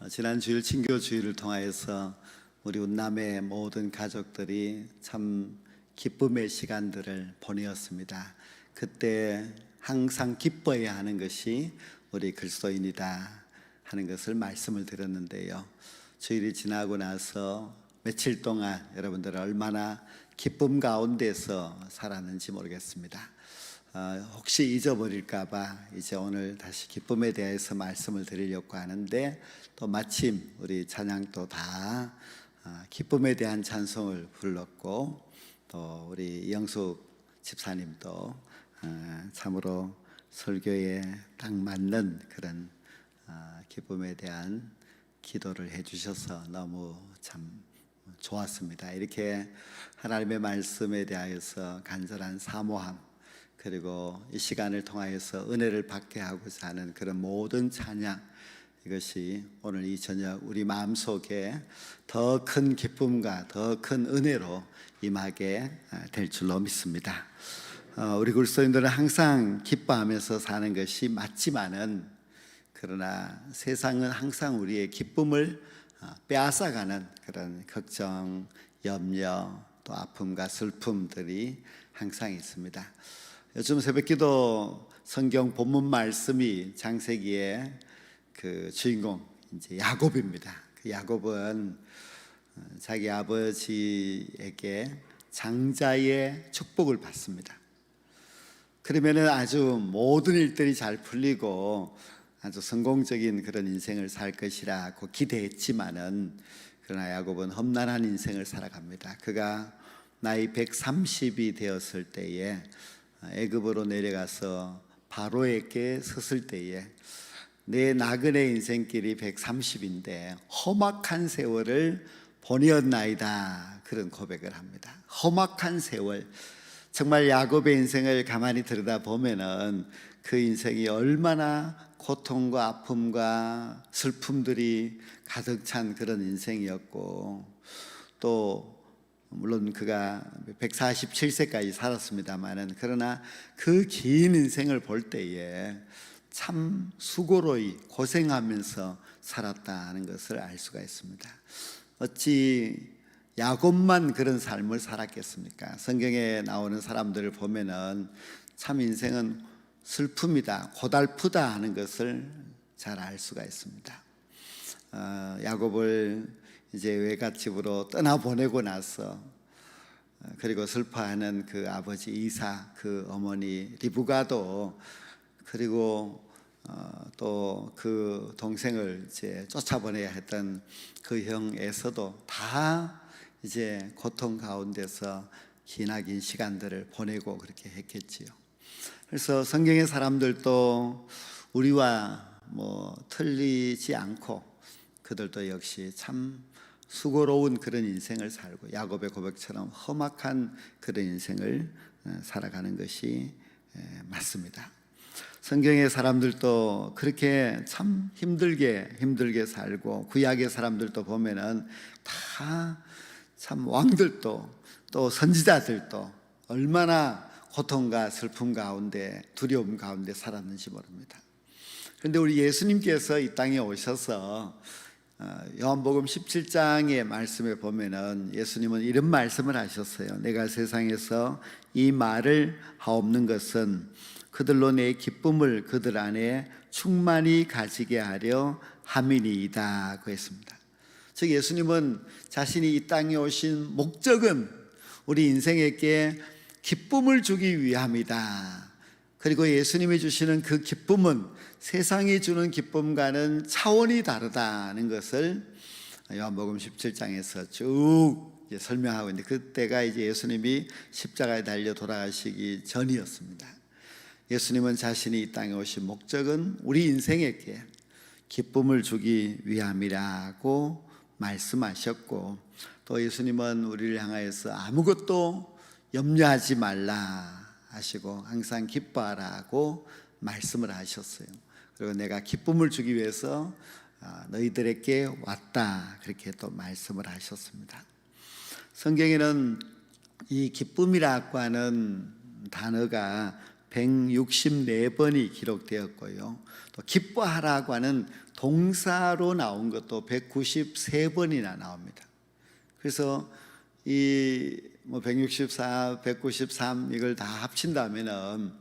지난 주일 친교 주일을 통하여서 우리 운남의 모든 가족들이 참 기쁨의 시간들을 보내었습니다. 그때 항상 기뻐해야 하는 것이 우리 그리스도인이다 하는 것을 말씀을 드렸는데요. 주일이 지나고 나서 며칠 동안 여러분들 얼마나 기쁨 가운데서 살았는지 모르겠습니다. 혹시 잊어버릴까봐 이제 오늘 다시 기쁨에 대해서 말씀을 드리려고 하는데, 또 마침 우리 찬양도 다 기쁨에 대한 찬송을 불렀고, 또 우리 이영숙 집사님도 참으로 설교에 딱 맞는 그런 기쁨에 대한 기도를 해주셔서 너무 참 좋았습니다. 이렇게 하나님의 말씀에 대하여서 간절한 사모함, 그리고 이 시간을 통하여서 은혜를 받게 하고자 하는 그런 모든 찬양, 이것이 오늘 이 저녁 우리 마음속에 더 큰 기쁨과 더 큰 은혜로 임하게 될 줄로 믿습니다. 우리 그리스도인들은 항상 기뻐하면서 사는 것이 맞지만은, 그러나 세상은 항상 우리의 기쁨을 빼앗아가는 그런 걱정, 염려, 또 아픔과 슬픔들이 항상 있습니다. 요즘 새벽기도 성경 본문 말씀이 창세기의 그 주인공 이제 야곱입니다. 그 야곱은 자기 아버지에게 장자의 축복을 받습니다. 그러면은 아주 모든 일들이 잘 풀리고 아주 성공적인 그런 인생을 살 것이라고 기대했지만은, 그러나 야곱은 험난한 인생을 살아갑니다. 그가 나이 130이 되었을 때에 애굽으로 내려가서 바로에게 섰을 때에 내 나그네 인생길이 130인데 험악한 세월을 보내었나이다, 그런 고백을 합니다. 험악한 세월, 정말 야곱의 인생을 가만히 들여다보면은 그 인생이 얼마나 고통과 아픔과 슬픔들이 가득 찬 그런 인생이었고, 또 물론 그가 147세까지 살았습니다만은, 그러나 그 긴 인생을 볼 때에 참 수고로이 고생하면서 살았다는 것을 알 수가 있습니다. 어찌 야곱만 그런 삶을 살았겠습니까? 성경에 나오는 사람들을 보면은 참 인생은 슬픔이다, 고달프다 하는 것을 잘 알 수가 있습니다. 야곱을 이제 외갓집으로 떠나보내고 나서, 그리고 슬퍼하는 그 아버지 이삭, 그 어머니 리브가도, 그리고 또 그 동생을 이제 쫓아보내야 했던 그 형 에서도 다 이제 고통 가운데서 기나긴 시간들을 보내고 그렇게 했겠지요. 그래서 성경의 사람들도 우리와 틀리지 않고 그들도 역시 참 수고로운 그런 인생을 살고, 야곱의 고백처럼 험악한 그런 인생을 살아가는 것이 맞습니다. 성경의 사람들도 그렇게 참 힘들게 살고, 구약의 사람들도 보면은 다 참 왕들도 또 선지자들도 얼마나 고통과 슬픔 가운데, 두려움 가운데 살았는지 모릅니다. 그런데 우리 예수님께서 이 땅에 오셔서 요한복음 17장의 말씀에 보면은 예수님은 이런 말씀을 하셨어요. 내가 세상에서 이 말을 하옵는 것은 그들로 내 기쁨을 그들 안에 충만히 가지게 하려 함이니이다, 그 했습니다. 즉 예수님은 자신이 이 땅에 오신 목적은 우리 인생에게 기쁨을 주기 위함이다. 그리고 예수님이 주시는 그 기쁨은 세상이 주는 기쁨과는 차원이 다르다는 것을 요한복음 17장에서 쭉 설명하고 있는데, 그때가 이제 예수님이 십자가에 달려 돌아가시기 전이었습니다. 예수님은 자신이 이 땅에 오신 목적은 우리 인생에게 기쁨을 주기 위함이라고 말씀하셨고, 또 예수님은 우리를 향하여서 아무것도 염려하지 말라 하시고 항상 기뻐하라고 말씀을 하셨어요. 그리고 내가 기쁨을 주기 위해서 너희들에게 왔다, 그렇게 또 말씀을 하셨습니다. 성경에는 이 기쁨이라고 하는 단어가 164번이 기록되었고요, 또 기뻐하라고 하는 동사로 나온 것도 193번이나 나옵니다. 그래서 이 164, 193 이걸 다 합친다면은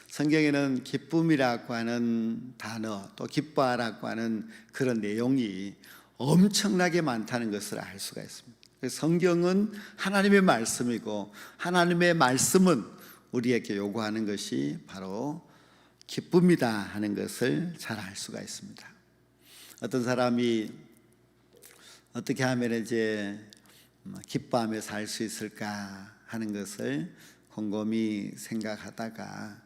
성경에는 기쁨이라고 하는 단어, 또 기뻐하라고 하는 그런 내용이 엄청나게 많다는 것을 알 수가 있습니다. 그래서 성경은 하나님의 말씀이고, 하나님의 말씀은 우리에게 요구하는 것이 바로 기쁨이다 하는 것을 잘 알 수가 있습니다. 어떤 사람이 어떻게 하면 이제 기뻐하며 살 수 있을까 하는 것을 곰곰이 생각하다가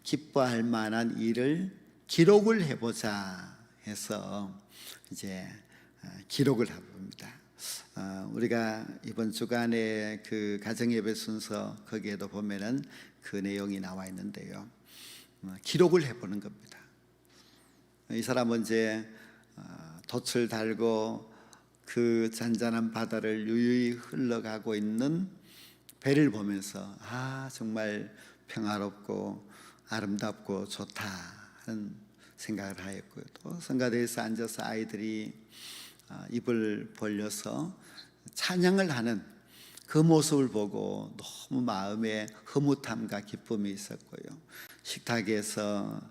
기뻐할 만한 일을 기록을 해보자 해서 이제 기록을 해봅니다. 우리가 이번 주간에 그 가정예배 순서 거기에도 보면은 그 내용이 나와 있는데요. 기록을 해보는 겁니다. 이 사람은 이제 돛을 달고 그 잔잔한 바다를 유유히 흘러가고 있는 배를 보면서 정말 평화롭고 아름답고 좋다 하는 생각을 하였고요. 또 성가대에서 앉아서 아이들이 입을 벌려서 찬양을 하는 그 모습을 보고 너무 마음에 흐뭇함과 기쁨이 있었고요. 식탁에서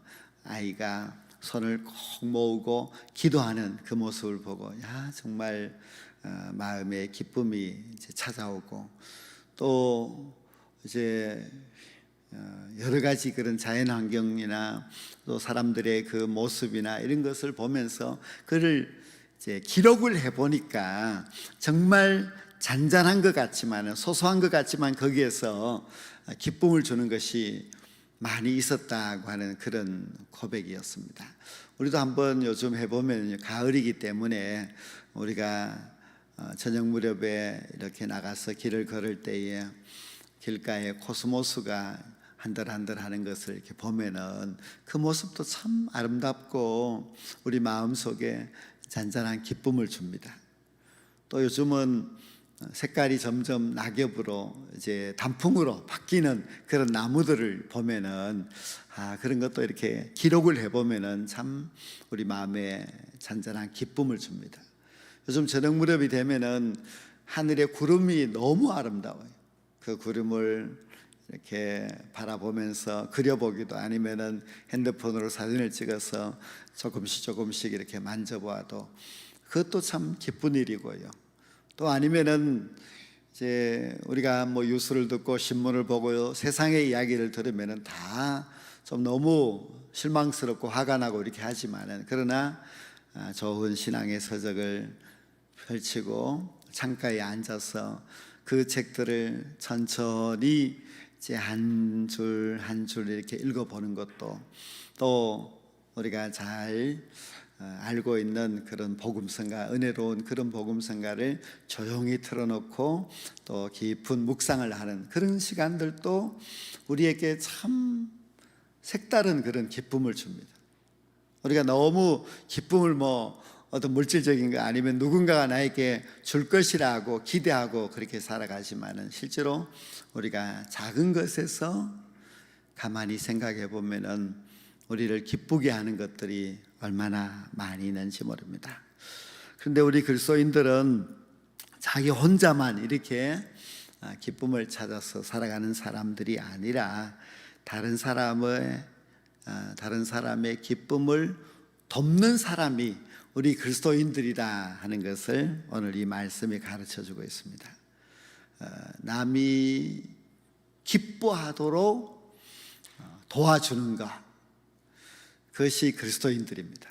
아이가 손을 꼭 모으고 기도하는 그 모습을 보고 정말 마음에 기쁨이 이제 찾아오고, 또 이제 여러 가지 그런 자연 환경이나 또 사람들의 그 모습이나 이런 것을 보면서 그를 이제 기록을 해보니까 정말 잔잔한 것 같지만, 소소한 것 같지만 거기에서 기쁨을 주는 것이 많이 있었다고 하는 그런 고백이었습니다. 우리도 한번 요즘 해보면 가을이기 때문에 우리가 저녁 무렵에 이렇게 나가서 길을 걸을 때에 길가에 코스모스가 한들한들 하는 것을 이렇게 보면은 그 모습도 참 아름답고 우리 마음속에 잔잔한 기쁨을 줍니다. 또 요즘은 색깔이 점점 낙엽으로 이제 단풍으로 바뀌는 그런 나무들을 보면은 그런 것도 이렇게 기록을 해보면은 참 우리 마음에 잔잔한 기쁨을 줍니다. 요즘 저녁 무렵이 되면은 하늘에 구름이 너무 아름다워요. 그 구름을 이렇게 바라보면서 그려보기도, 아니면은 핸드폰으로 사진을 찍어서 조금씩 이렇게 만져보아도 그것도 참 기쁜 일이고요. 또 아니면은 이제 우리가 뭐 뉴스를 듣고 신문을 보고 세상의 이야기를 들으면은 다 좀 너무 실망스럽고 화가 나고 이렇게 하지만은, 그러나 좋은 신앙의 서적을 펼치고 창가에 앉아서 그 책들을 천천히 이제 한 줄 한 줄 이렇게 읽어보는 것도, 또 우리가 잘 알고 있는 그런 복음성가, 은혜로운 그런 복음성가를 조용히 틀어놓고 또 깊은 묵상을 하는 그런 시간들도 우리에게 참 색다른 그런 기쁨을 줍니다. 우리가 너무 기쁨을 어떤 물질적인 거 아니면 누군가가 나에게 줄 것이라고 기대하고 그렇게 살아가지만은, 실제로 우리가 작은 것에서 가만히 생각해 보면은 우리를 기쁘게 하는 것들이 얼마나 많이 있는지 모릅니다. 그런데 우리 그리스도인들은 자기 혼자만 이렇게 기쁨을 찾아서 살아가는 사람들이 아니라 다른 사람의 기쁨을 돕는 사람이 우리 그리스도인들이다 하는 것을 오늘 이 말씀이 가르쳐주고 있습니다. 남이 기뻐하도록 도와주는 것, 그것이 그리스도인들입니다.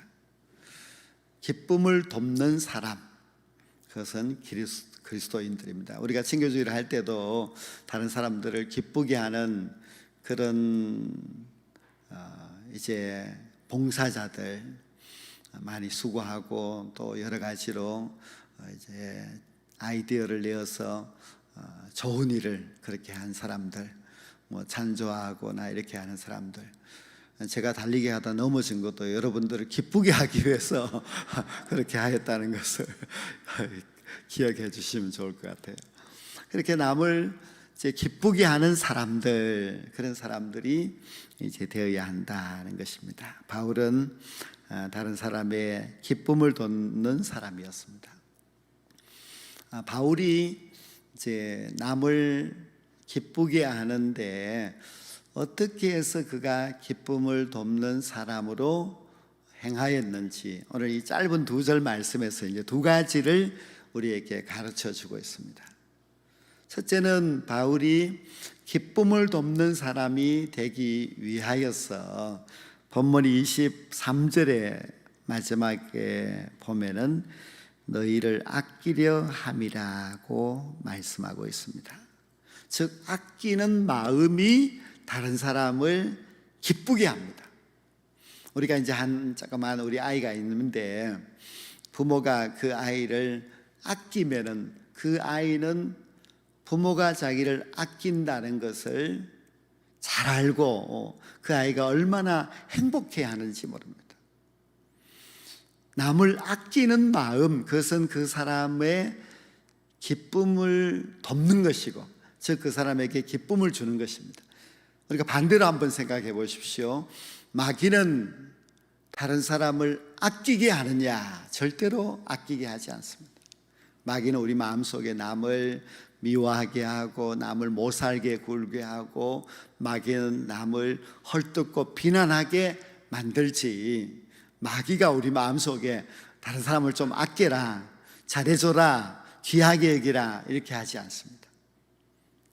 기쁨을 돕는 사람, 그것은 그리스도인들입니다. 우리가 친교주의를 할 때도 다른 사람들을 기쁘게 하는 그런 이제 봉사자들 많이 수고하고, 또 여러 가지로 이제 아이디어를 내어서 좋은 일을 그렇게 한 사람들, 찬조하거나 이렇게 하는 사람들, 제가 달리기 하다 넘어진 것도 여러분들을 기쁘게 하기 위해서 그렇게 하였다는 것을 기억해 주시면 좋을 것 같아요. 그렇게 남을 이제 기쁘게 하는 사람들, 그런 사람들이 이제 되어야 한다는 것입니다. 바울은 다른 사람의 기쁨을 돕는 사람이었습니다. 바울이 이제 남을 기쁘게 하는데 어떻게 해서 그가 기쁨을 돕는 사람으로 행하였는지 오늘 이 짧은 2절 말씀에서 이제 2가지를 우리에게 가르쳐 주고 있습니다. 첫째는 바울이 기쁨을 돕는 사람이 되기 위하여서 본문 23절의 마지막에 보면은 너희를 아끼려 함이라고 말씀하고 있습니다. 즉 아끼는 마음이 다른 사람을 기쁘게 합니다. 우리가 이제 잠깐만 우리 아이가 있는데 부모가 그 아이를 아끼면은 그 아이는 부모가 자기를 아낀다는 것을 잘 알고 그 아이가 얼마나 행복해 하는지 모릅니다. 남을 아끼는 마음, 그것은 그 사람의 기쁨을 돕는 것이고, 즉 그 사람에게 기쁨을 주는 것입니다. 그러니까 반대로 한번 생각해 보십시오. 마귀는 다른 사람을 아끼게 하느냐? 절대로 아끼게 하지 않습니다. 마귀는 우리 마음속에 남을 미워하게 하고 남을 못살게 굴게 하고 마귀는 남을 헐뜯고 비난하게 만들지, 마귀가 우리 마음속에 다른 사람을 좀 아껴라, 잘해줘라, 귀하게 여기라 이렇게 하지 않습니다.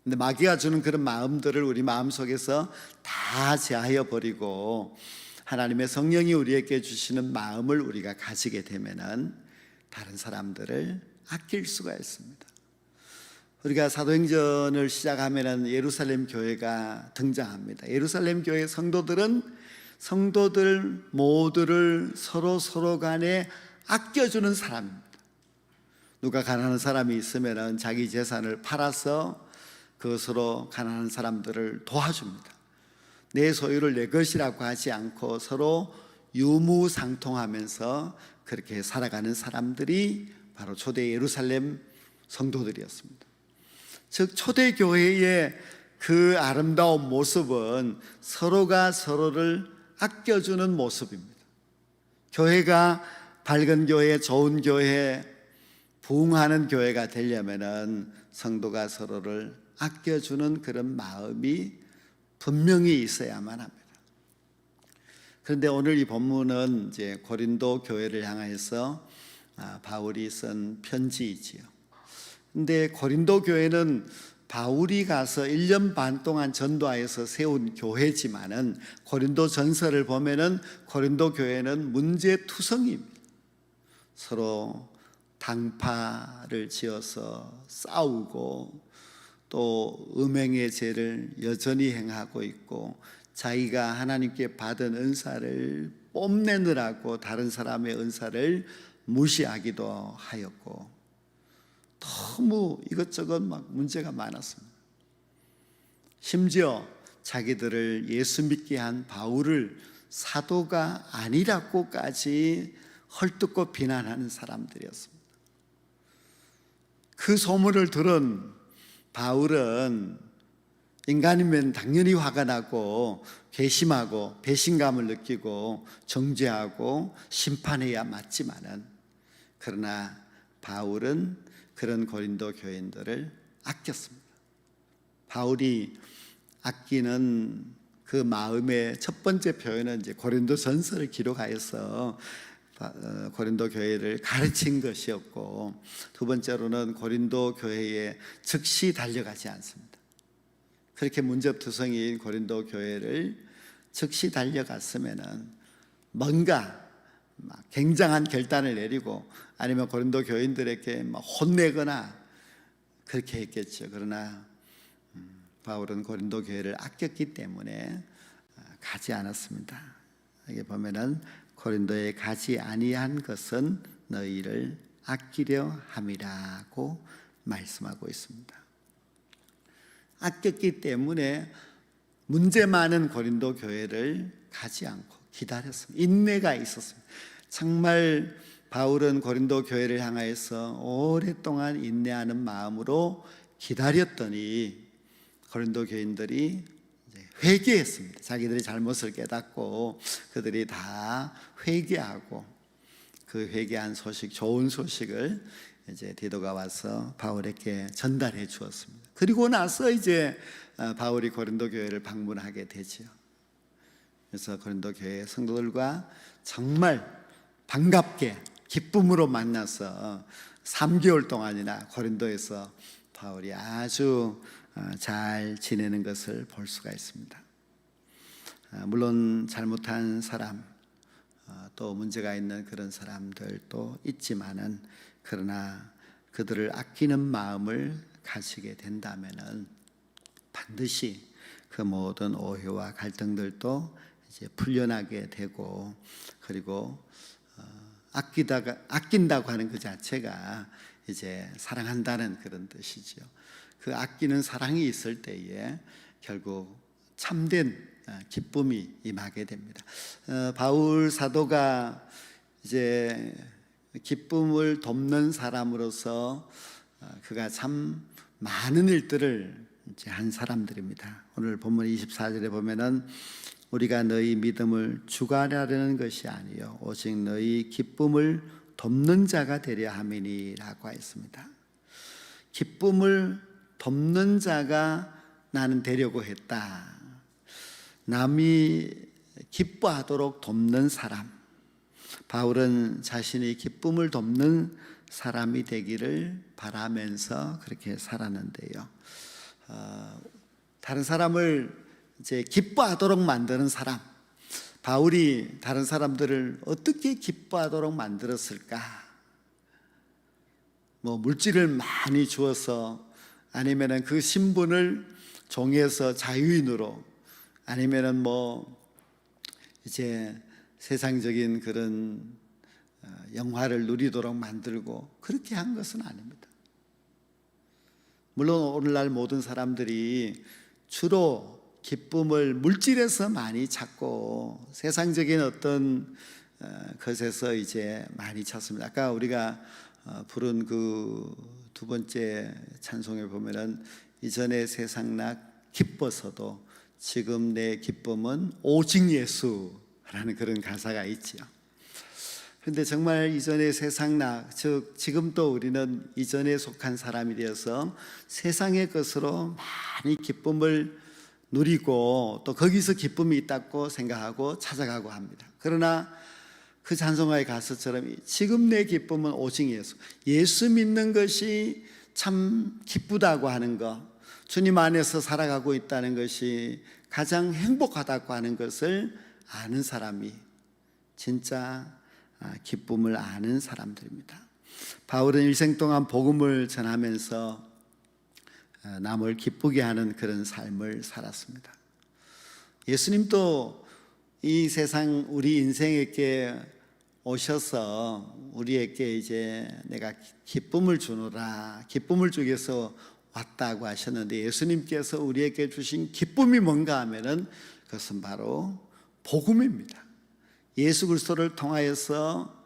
근데 마귀가 주는 그런 마음들을 우리 마음속에서 다 제하여 버리고 하나님의 성령이 우리에게 주시는 마음을 우리가 가지게 되면은 다른 사람들을 아낄 수가 있습니다. 우리가 사도행전을 시작하면은 예루살렘 교회가 등장합니다. 예루살렘 교회 성도들은 성도들 모두를 서로 간에 아껴주는 사람입니다. 누가 가난한 사람이 있으면은 자기 재산을 팔아서 그것으로 가난한 사람들을 도와줍니다. 내 소유를 내 것이라고 하지 않고 서로 유무상통하면서 그렇게 살아가는 사람들이 바로 초대 예루살렘 성도들이었습니다. 즉 초대교회의 그 아름다운 모습은 서로가 서로를 아껴주는 모습입니다. 교회가 밝은 교회, 좋은 교회, 부흥하는 교회가 되려면은 성도가 서로를 아껴주는 그런 마음이 분명히 있어야만 합니다. 그런데 오늘 이 본문은 이제 고린도 교회를 향해서 바울이 쓴 편지이지요. 근데 고린도 교회는 바울이 가서 1년 반 동안 전도하여서 세운 교회지만은 고린도 전서를 보면은 고린도 교회는 문제투성이입니다. 서로 당파를 지어서 싸우고 또 음행의 죄를 여전히 행하고 있고 자기가 하나님께 받은 은사를 뽐내느라고 다른 사람의 은사를 무시하기도 하였고 너무 이것저것 막 문제가 많았습니다. 심지어 자기들을 예수 믿게 한 바울을 사도가 아니라고까지 헐뜯고 비난하는 사람들이었습니다. 그 소문을 들은 바울은 인간이면 당연히 화가 나고 괘씸하고 배신감을 느끼고 정죄하고 심판해야 맞지만은, 그러나 바울은 그런 고린도 교인들을 아꼈습니다. 바울이 아끼는 그 마음의 첫 번째 표현은 이제 고린도 전서를 기록하여서 고린도 교회를 가르친 것이었고, 두 번째로는 고린도 교회에 즉시 달려가지 않습니다. 그렇게 문제투성이인 고린도 교회를 즉시 달려갔으면은 뭔가 굉장한 결단을 내리고 아니면 고린도 교인들에게 혼내거나 그렇게 했겠죠. 그러나 바울은 고린도 교회를 아꼈기 때문에 가지 않았습니다. 여기 보면은 고린도에 가지 아니한 것은 너희를 아끼려 함이라고 말씀하고 있습니다. 아꼈기 때문에 문제 많은 고린도 교회를 가지 않고 기다렸습니다. 인내가 있었습니다. 정말 바울은 고린도 교회를 향하여서 오랫동안 인내하는 마음으로 기다렸더니 고린도 교인들이 이제 회개했습니다. 자기들이 잘못을 깨닫고 그들이 다 회개하고 그 회개한 소식, 좋은 소식을 이제 디도가 와서 바울에게 전달해 주었습니다. 그리고 나서 이제 바울이 고린도 교회를 방문하게 되지요. 그래서 고린도 교회 성도들과 정말 반갑게 기쁨으로 만나서 3개월 동안이나 고린도에서 바울이 아주 잘 지내는 것을 볼 수가 있습니다. 물론 잘못한 사람, 또 문제가 있는 그런 사람들도 있지만은, 그러나 그들을 아끼는 마음을 가지게 된다면은 반드시 그 모든 오해와 갈등들도 이제 풀려나게 되고, 그리고 아낀다고 하는 그 자체가 이제 사랑한다는 그런 뜻이죠. 그 아끼는 사랑이 있을 때에 결국 참된 기쁨이 임하게 됩니다. 바울 사도가 이제 기쁨을 돕는 사람으로서 그가 참 많은 일들을 이제 한 사람들입니다. 오늘 본문 24절에 보면은 우리가 너희 믿음을 주관하려는 것이 아니요 오직 너희 기쁨을 돕는 자가 되려 함이니라고 했습니다. 기쁨을 돕는 자가 나는 되려고 했다. 남이 기뻐하도록 돕는 사람, 바울은 자신이 기쁨을 돕는 사람이 되기를 바라면서 그렇게 살았는데요. 다른 사람을 이제 기뻐하도록 만드는 사람, 바울이 다른 사람들을 어떻게 기뻐하도록 만들었을까? 뭐 물질을 많이 주어서, 아니면은 그 신분을 종에서 자유인으로, 아니면은 뭐 이제 세상적인 그런 영화를 누리도록 만들고 그렇게 한 것은 아닙니다. 물론 오늘날 모든 사람들이 주로 기쁨을 물질에서 많이 찾고 세상적인 어떤 것에서 이제 많이 찾습니다. 아까 우리가 부른 그 두 번째 찬송에 보면은 이전에 세상락 기뻐서도 지금 내 기쁨은 오직 예수라는 그런 가사가 있죠. 그런데 정말 이전에 세상락, 즉 지금도 우리는 이전에 속한 사람이 되어서 세상의 것으로 많이 기쁨을 누리고 또 거기서 기쁨이 있다고 생각하고 찾아가고 합니다. 그러나 그 찬송가의 가사처럼 지금 내 기쁨은 오직 예수, 예수 믿는 것이 참 기쁘다고 하는 것, 주님 안에서 살아가고 있다는 것이 가장 행복하다고 하는 것을 아는 사람이 진짜 기쁨을 아는 사람들입니다. 바울은 일생 동안 복음을 전하면서 남을 기쁘게 하는 그런 삶을 살았습니다. 예수님도 이 세상 우리 인생에게 오셔서 우리에게 이제 내가 기쁨을 주노라, 기쁨을 주기 위해서 왔다고 하셨는데, 예수님께서 우리에게 주신 기쁨이 뭔가 하면은 그것은 바로 복음입니다. 예수 그리스도를 통하여서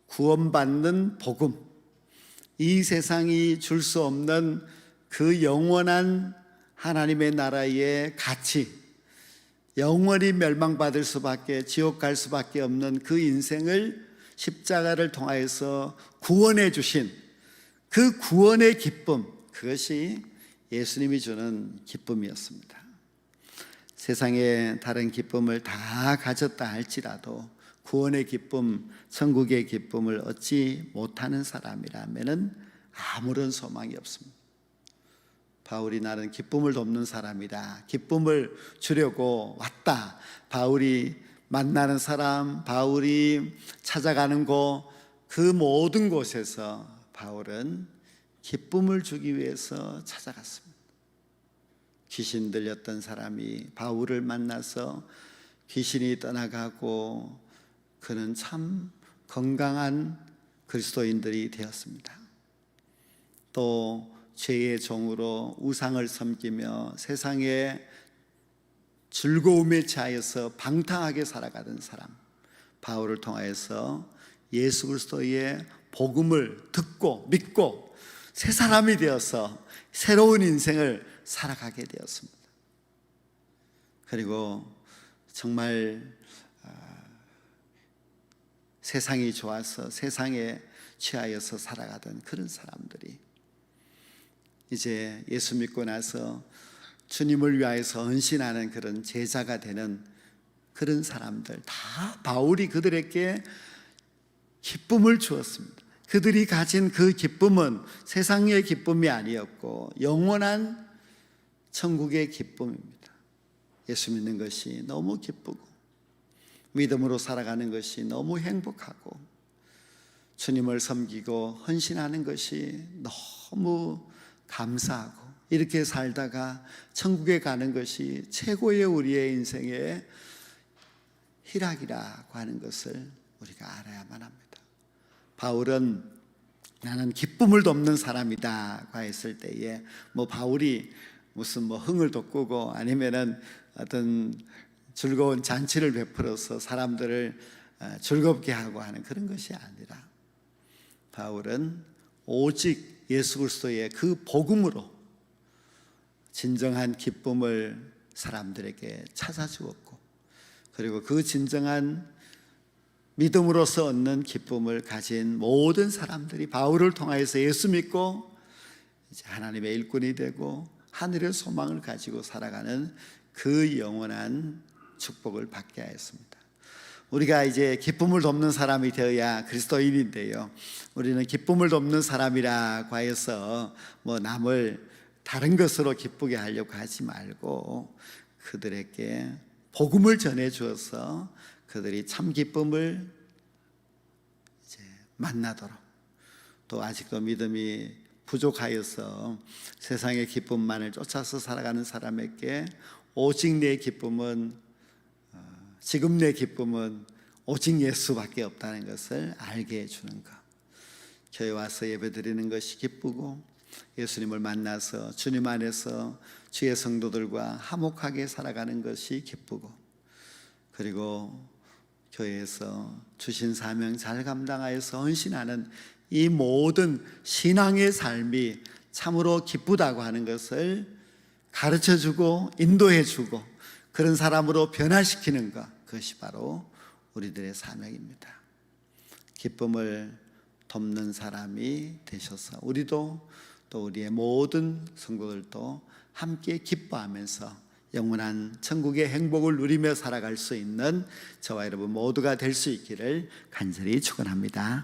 구원받는 복음, 이 세상이 줄 수 없는 그 영원한 하나님의 나라의 가치, 영원히 멸망받을 수밖에, 지옥 갈 수밖에 없는 그 인생을 십자가를 통하여서 구원해 주신 그 구원의 기쁨, 그것이 예수님이 주는 기쁨이었습니다. 세상에 다른 기쁨을 다 가졌다 할지라도 구원의 기쁨, 천국의 기쁨을 얻지 못하는 사람이라면 아무런 소망이 없습니다. 바울이 나는 기쁨을 돕는 사람이다, 기쁨을 주려고 왔다. 바울이 만나는 사람, 바울이 찾아가는 곳, 그 모든 곳에서 바울은 기쁨을 주기 위해서 찾아갔습니다. 귀신 들렸던 사람이 바울을 만나서 귀신이 떠나가고 그는 참 건강한 그리스도인들이 되었습니다. 또 죄의 종으로 우상을 섬기며 세상에 즐거움에 차여서 방탕하게 살아가던 사람, 바울을 통하여서 예수 그리스도의 복음을 듣고 믿고 새 사람이 되어서 새로운 인생을 살아가게 되었습니다. 그리고 정말 세상이 좋아서 세상에 취하여서 살아가던 그런 사람들이 이제 예수 믿고 나서 주님을 위하여서 헌신하는 그런 제자가 되는 그런 사람들, 다 바울이 그들에게 기쁨을 주었습니다. 그들이 가진 그 기쁨은 세상의 기쁨이 아니었고 영원한 천국의 기쁨입니다. 예수 믿는 것이 너무 기쁘고 믿음으로 살아가는 것이 너무 행복하고 주님을 섬기고 헌신하는 것이 너무 감사하고 이렇게 살다가 천국에 가는 것이 최고의 우리의 인생의 희락이라고 하는 것을 우리가 알아야만 합니다. 바울은 나는 기쁨을 돕는 사람이다 했을 때에 바울이 무슨 흥을 돋구고 아니면은 어떤 즐거운 잔치를 베풀어서 사람들을 즐겁게 하고 하는 그런 것이 아니라 바울은 오직 예수 그리스도의 그 복음으로 진정한 기쁨을 사람들에게 찾아주었고 그리고 그 진정한 믿음으로서 얻는 기쁨을 가진 모든 사람들이 바울을 통하여서 예수 믿고 이제 하나님의 일꾼이 되고 하늘의 소망을 가지고 살아가는 그 영원한 축복을 받게 하였습니다. 우리가 이제 기쁨을 돕는 사람이 되어야 그리스도인인데요, 우리는 기쁨을 돕는 사람이라고 하여서 남을 다른 것으로 기쁘게 하려고 하지 말고 그들에게 복음을 전해 주어서 그들이 참 기쁨을 이제 만나도록, 또 아직도 믿음이 부족하여서 세상의 기쁨만을 쫓아서 살아가는 사람에게 오직 내 기쁨은 지금 내 기쁨은 오직 예수밖에 없다는 것을 알게 해주는 것. 교회 와서 예배드리는 것이 기쁘고 예수님을 만나서 주님 안에서 주의 성도들과 화목하게 살아가는 것이 기쁘고, 그리고 교회에서 주신 사명 잘 감당하여서 헌신하는 이 모든 신앙의 삶이 참으로 기쁘다고 하는 것을 가르쳐주고 인도해주고 그런 사람으로 변화시키는 것, 그것이 바로 우리들의 사명입니다. 기쁨을 돕는 사람이 되셔서 우리도 또 우리의 모든 성도들도 함께 기뻐하면서 영원한 천국의 행복을 누리며 살아갈 수 있는 저와 여러분 모두가 될 수 있기를 간절히 축원합니다.